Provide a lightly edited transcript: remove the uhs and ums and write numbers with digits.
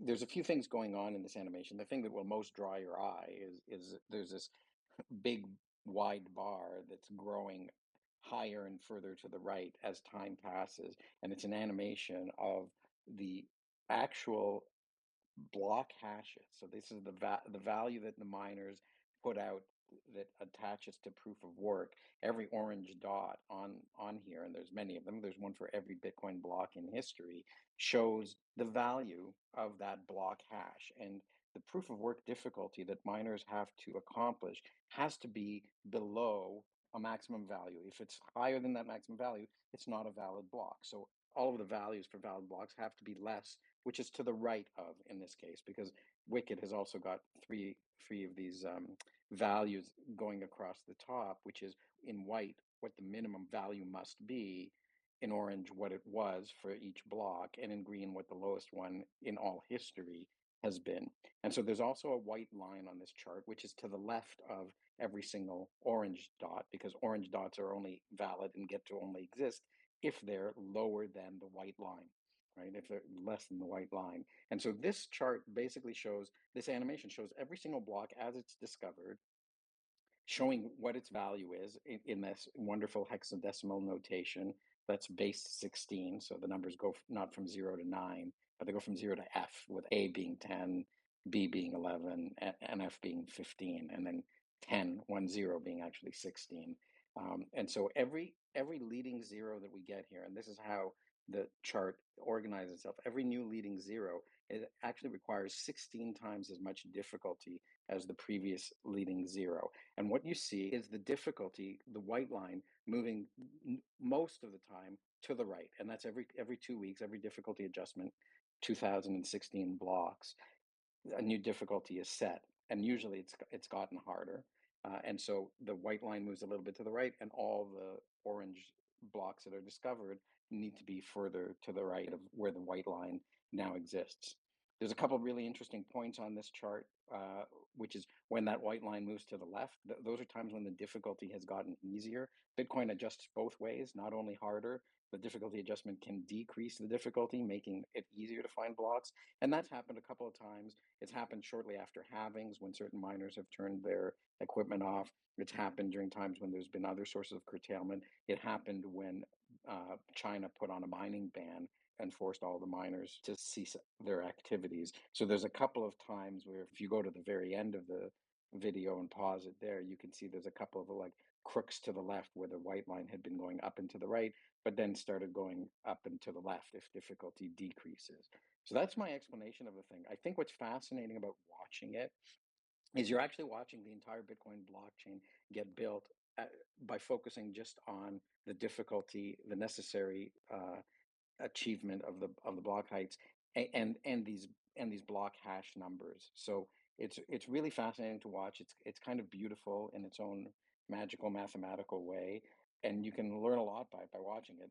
there's a few things going on in this animation. The thing that will most draw your eye is there's this big wide bar that's growing higher and further to the right as time passes, and it's an animation of the actual block hashes. So this is the value that the miners put out that attaches to proof of work. Every orange dot on here, and there's many of them, there's one for every Bitcoin block in history, shows the value of that block hash. And the proof of work difficulty that miners have to accomplish has to be below a maximum value. If it's higher than that maximum value, it's not a valid block. So all of the values for valid blocks have to be less, which is to the right of in this case, because Wicked has also got three of these values going across the top, which is in white what the minimum value must be, in orange what it was for each block, and in green what the lowest one in all history has been. And so there's also a white line on this chart, which is to the left of every single orange dot, because orange dots are only valid and get to only exist if they're lower than the white line, right? If they're less than the white line. And so this chart basically shows, this animation shows every single block as it's discovered, showing what its value is in this wonderful hexadecimal notation that's base 16. So the numbers go not from 0 to 9, but they go from 0 to F, with A being 10, B being 11, and F being 15, and then 10, 1, 0 being actually 16. And so every leading zero that we get here, and this is how the chart organizes itself, every new leading zero, it actually requires 16 times as much difficulty as the previous leading zero. And what you see is the difficulty, the white line, moving most of the time to the right. And that's every 2 weeks, every difficulty adjustment, 2016 blocks, a new difficulty is set. And usually it's gotten harder. And so the white line moves a little bit to the right, and all the orange blocks that are discovered need to be further to the right of where the white line now exists. There's a couple of really interesting points on this chart, which is when that white line moves to the left. Those are times when the difficulty has gotten easier. Bitcoin adjusts both ways, not only harder. The difficulty adjustment can decrease the difficulty, making it easier to find blocks. And that's happened a couple of times. It's happened shortly after halvings, when certain miners have turned their equipment off. It's happened during times when there's been other sources of curtailment. It happened when China put on a mining ban and forced all the miners to cease their activities. So there's a couple of times where, if you go to the very end of the video and pause it there, you can see there's a couple of like crooks to the left where the white line had been going up and to the right, but then started going up and to the left if difficulty decreases. So that's my explanation of the thing. I think what's fascinating about watching it is you're actually watching the entire Bitcoin blockchain get built by focusing just on the difficulty, the necessary achievement of the block heights, and these block hash numbers. So it's really fascinating to watch. It's kind of beautiful in its own magical mathematical way, and you can learn a lot by watching it.